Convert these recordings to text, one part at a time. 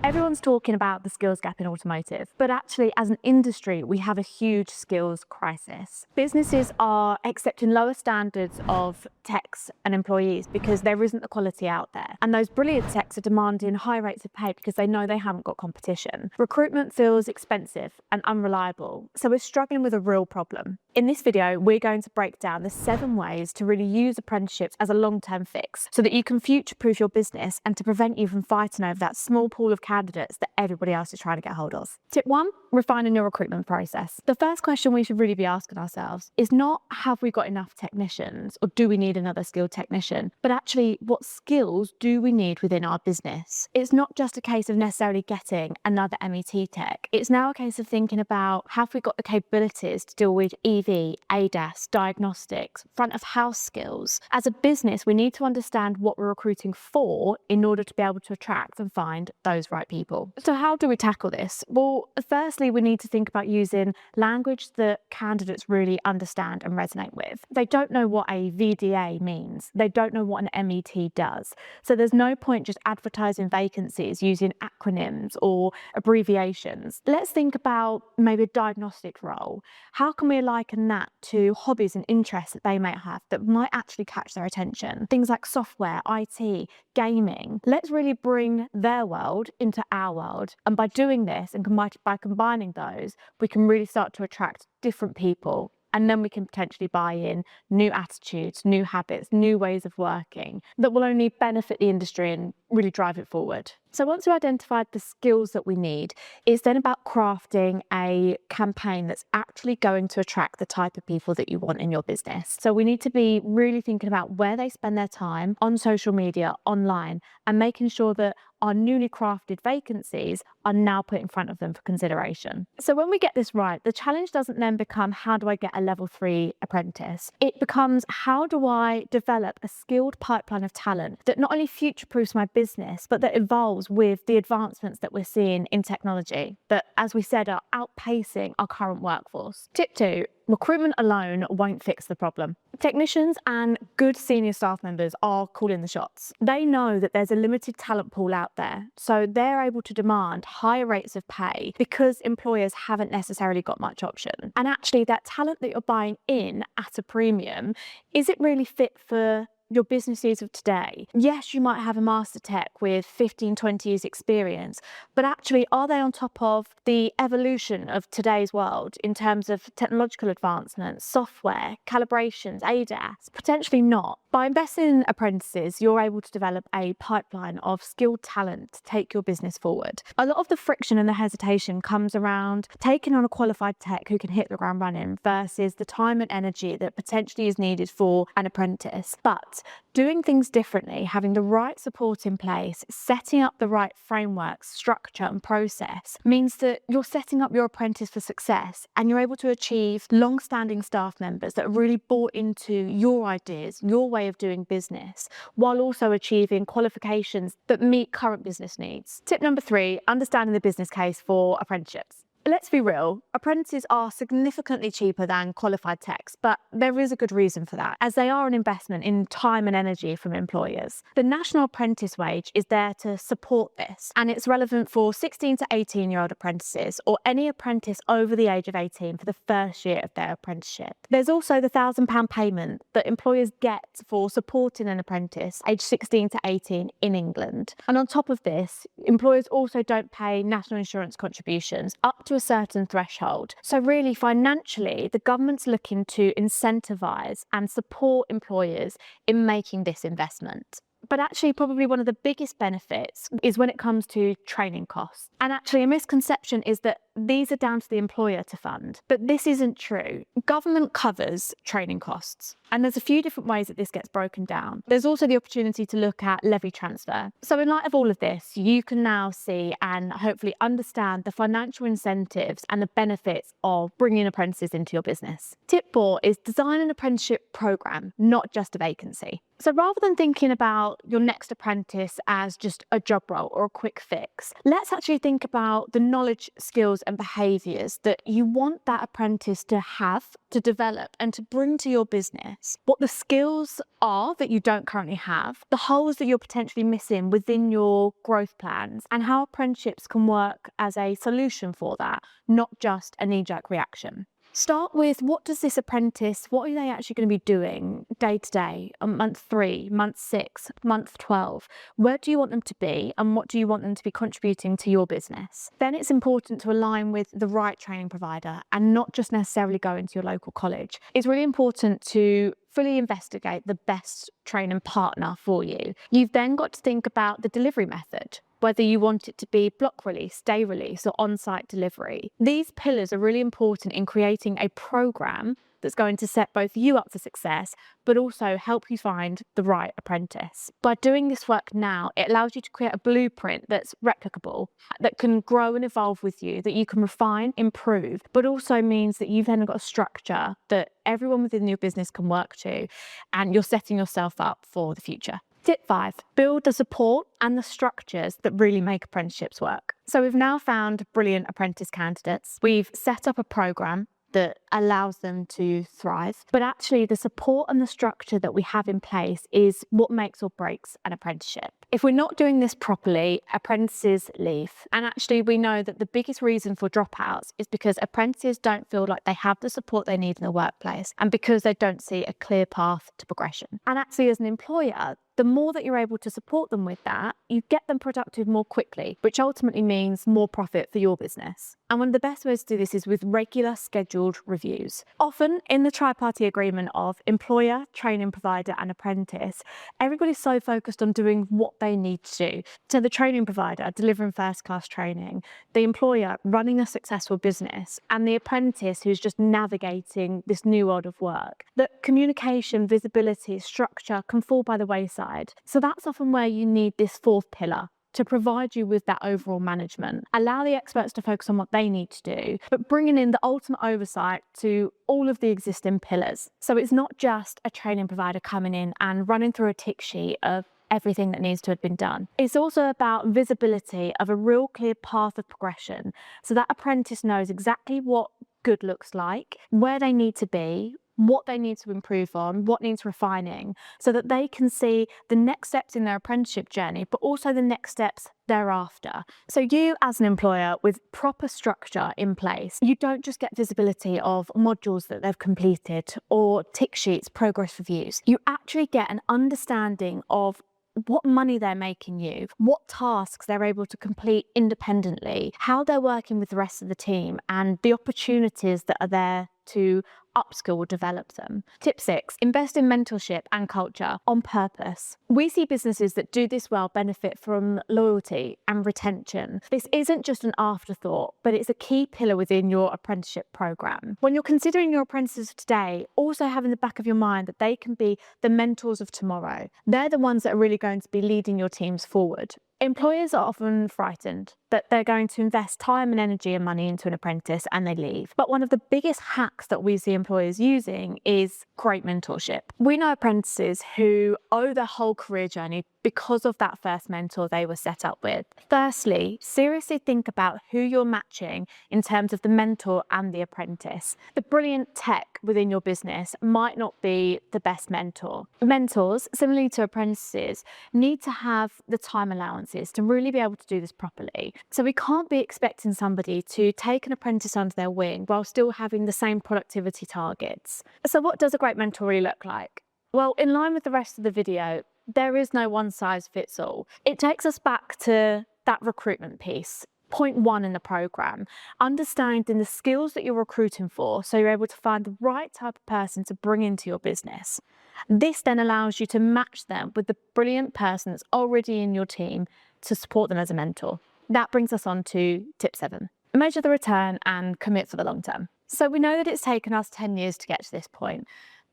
Everyone's talking about the skills gap in automotive, but actually as an industry, we have a huge skills crisis. Businesses are accepting lower standards of techs and employees because there isn't the quality out there. And those brilliant techs are demanding high rates of pay because they know they haven't got competition. Recruitment feels expensive and unreliable, so we're struggling with a real problem. In this video, we're going to break down the 7 ways to really use apprenticeships as a long-term fix so that you can future-proof your business and to prevent you from fighting over that small pool of candidates that everybody else is trying to get hold of. Tip 1, refining your recruitment process. The first question we should really be asking ourselves is not have we got enough technicians or do we need another skilled technician, but actually what skills do we need within our business? It's not just a case of necessarily getting another MET tech. It's now a case of thinking about have we got the capabilities to deal with EV, ADAS, diagnostics, front of house skills. As a business, we need to understand what we're recruiting for in order to be able to attract and find those right people. So how do we tackle this? Well, firstly, we need to think about using language that candidates really understand and resonate with. They don't know what a VDA means. They don't know what an MET does. So there's no point just advertising vacancies using acronyms or abbreviations. Let's think about maybe a diagnostic role. How can we liken that to hobbies and interests that they might have that might actually catch their attention? Things like software, IT, gaming. Let's really bring their world into our world. And by doing this and by combining those, we can really start to attract different people. And then we can potentially buy in new attitudes, new habits, new ways of working that will only benefit the industry and really drive it forward. So once we've identified the skills that we need, it's then about crafting a campaign that's actually going to attract the type of people that you want in your business. So we need to be really thinking about where they spend their time on social media, online, and making sure that our newly crafted vacancies are now put in front of them for consideration. So when we get this right, the challenge doesn't then become how do I get a level 3 apprentice? It becomes how do I develop a skilled pipeline of talent that not only future-proofs my business, but that evolves with the advancements that we're seeing in technology that, as we said, are outpacing our current workforce. Tip 2, recruitment alone won't fix the problem. Technicians and good senior staff members are calling the shots. They know that there's a limited talent pool out there, so they're able to demand higher rates of pay because employers haven't necessarily got much option. And actually, that talent that you're buying in at a premium, is it really fit for your business needs of today? Yes, you might have a master tech with 15, 20 years experience, but actually are they on top of the evolution of today's world in terms of technological advancements, software, calibrations, ADAS? Potentially not. By investing in apprentices, you're able to develop a pipeline of skilled talent to take your business forward. A lot of the friction and the hesitation comes around taking on a qualified tech who can hit the ground running versus the time and energy that potentially is needed for an apprentice. But doing things differently, having the right support in place, setting up the right frameworks, structure and process means that you're setting up your apprentice for success and you're able to achieve long-standing staff members that are really bought into your ideas, your way of doing business, while also achieving qualifications that meet current business needs. Tip number 3, understanding the business case for apprenticeships. Let's be real, apprentices are significantly cheaper than qualified techs, but there is a good reason for that, as they are an investment in time and energy from employers. The national apprentice wage is there to support this, and it's relevant for 16 to 18-year-old apprentices or any apprentice over the age of 18 for the first year of their apprenticeship. There's also the £1,000 payment that employers get for supporting an apprentice aged 16 to 18 in England. And on top of this, employers also don't pay national insurance contributions up to a certain threshold. So really financially, the government's looking to incentivise and support employers in making this investment. But actually, probably one of the biggest benefits is when it comes to training costs. And actually, a misconception is that these are down to the employer to fund. But this isn't true. Government covers training costs. And there's a few different ways that this gets broken down. There's also the opportunity to look at levy transfer. So in light of all of this, you can now see and hopefully understand the financial incentives and the benefits of bringing apprentices into your business. Tip 4 is design an apprenticeship program, not just a vacancy. So rather than thinking about your next apprentice as just a job role or a quick fix, let's actually think about the knowledge, skills and behaviours that you want that apprentice to have to develop and to bring to your business what the skills are that you don't currently have, the holes that you're potentially missing within your growth plans, and how apprenticeships can work as a solution for that, not just a knee-jerk reaction. Start with, what does this apprentice, what are they actually going to be doing day to day, on month 3, month 6, month 12? Where do you want them to be and what do you want them to be contributing to your business? Then it's important to align with the right training provider and not just necessarily go into your local college. It's really important to fully investigate the best training partner for you. You've then got to think about the delivery method, whether you want it to be block release, day release, or on-site delivery. These pillars are really important in creating a program that's going to set both you up for success, but also help you find the right apprentice. By doing this work now, it allows you to create a blueprint that's replicable, that can grow and evolve with you, that you can refine, improve, but also means that you've then got a structure that everyone within your business can work to, and you're setting yourself up for the future. Tip 5, build the support and the structures that really make apprenticeships work. So we've now found brilliant apprentice candidates. We've set up a program that allows them to thrive. But actually the support and the structure that we have in place is what makes or breaks an apprenticeship. If we're not doing this properly, apprentices leave. And actually we know that the biggest reason for dropouts is because apprentices don't feel like they have the support they need in the workplace and because they don't see a clear path to progression. And actually as an employer, the more that you're able to support them with that, you get them productive more quickly, which ultimately means more profit for your business. And one of the best ways to do this is with regular scheduled reviews. Often in the tri-party agreement of employer, training provider and apprentice, everybody's so focused on doing what they need to do. So the training provider delivering first-class training, the employer running a successful business, and the apprentice who's just navigating this new world of work. That communication, visibility, structure can fall by the wayside. So that's often where you need this 4th pillar to provide you with that overall management. Allow the experts to focus on what they need to do, but bringing in the ultimate oversight to all of the existing pillars. So it's not just a training provider coming in and running through a tick sheet of everything that needs to have been done. It's also about visibility of a real clear path of progression so that apprentice knows exactly what good looks like, where they need to be, what they need to improve on, what needs refining, so that they can see the next steps in their apprenticeship journey, but also the next steps thereafter. So you as an employer with proper structure in place, you don't just get visibility of modules that they've completed or tick sheets, progress reviews. You actually get an understanding of what money they're making you, what tasks they're able to complete independently, how they're working with the rest of the team, and the opportunities that are there to upskill or develop them. Tip 6, invest in mentorship and culture on purpose. We see businesses that do this well benefit from loyalty and retention. This isn't just an afterthought, but it's a key pillar within your apprenticeship program. When you're considering your apprentices today, also have in the back of your mind that they can be the mentors of tomorrow. They're the ones that are really going to be leading your teams forward. Employers are often frightened that they're going to invest time and energy and money into an apprentice and they leave. But one of the biggest hacks that we see employers using is great mentorship. We know apprentices who owe their whole career journey because of that first mentor they were set up with. Firstly, seriously think about who you're matching in terms of the mentor and the apprentice. The brilliant tech within your business might not be the best mentor. Mentors, similarly to apprentices, need to have the time allowances to really be able to do this properly. So we can't be expecting somebody to take an apprentice under their wing while still having the same productivity targets. So what does a great mentor really look like? Well, in line with the rest of the video, there is no one size fits all. It takes us back to that recruitment piece. Point 1 in the program, understanding the skills that you're recruiting for so you're able to find the right type of person to bring into your business. This then allows you to match them with the brilliant person that's already in your team to support them as a mentor. That brings us on to tip 7. Measure the return and commit for the long term. So we know that it's taken us 10 years to get to this point.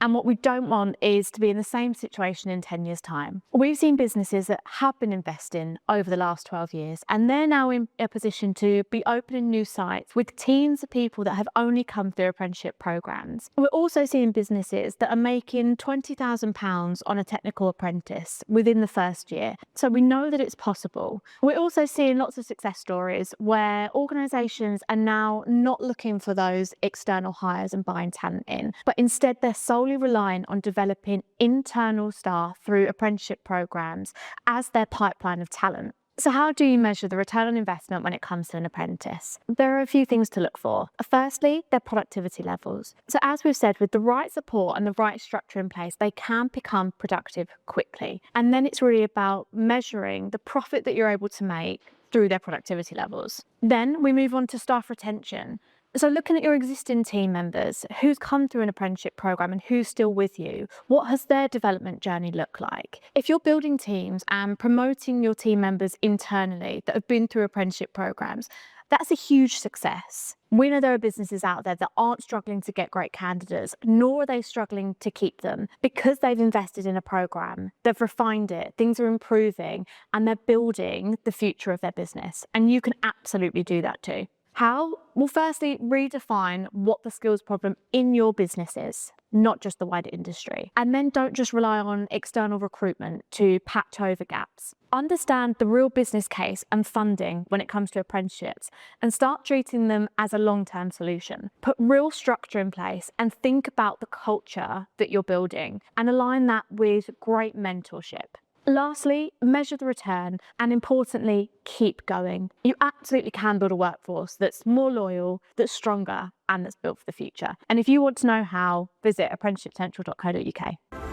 And what we don't want is to be in the same situation in 10 years' time. We've seen businesses that have been investing over the last 12 years, and they're now in a position to be opening new sites with teams of people that have only come through apprenticeship programs. We're also seeing businesses that are making £20,000 on a technical apprentice within the first year. So we know that it's possible. We're also seeing lots of success stories where organisations are now not looking for those external hires and buying talent in, but instead they're solely relying on developing internal staff through apprenticeship programs as their pipeline of talent. So how do you measure the return on investment when it comes to an apprentice? There are a few things to look for. Firstly, their productivity levels. So as we've said, with the right support and the right structure in place, they can become productive quickly. And then it's really about measuring the profit that you're able to make through their productivity levels. Then we move on to staff retention. So looking at your existing team members, who's come through an apprenticeship program and who's still with you, what has their development journey looked like? If you're building teams and promoting your team members internally that have been through apprenticeship programs, that's a huge success. We know there are businesses out there that aren't struggling to get great candidates, nor are they struggling to keep them because they've invested in a program, they've refined it, things are improving, and they're building the future of their business. And you can absolutely do that too. How? Well, firstly, redefine what the skills problem in your business is, not just the wider industry. And then don't just rely on external recruitment to patch over gaps. Understand the real business case and funding when it comes to apprenticeships and start treating them as a long-term solution. Put real structure in place and think about the culture that you're building and align that with great mentorship. Lastly, measure the return and importantly, keep going. You absolutely can build a workforce that's more loyal, that's stronger, and that's built for the future. And if you want to know how, visit apprenticeshipcentral.co.uk.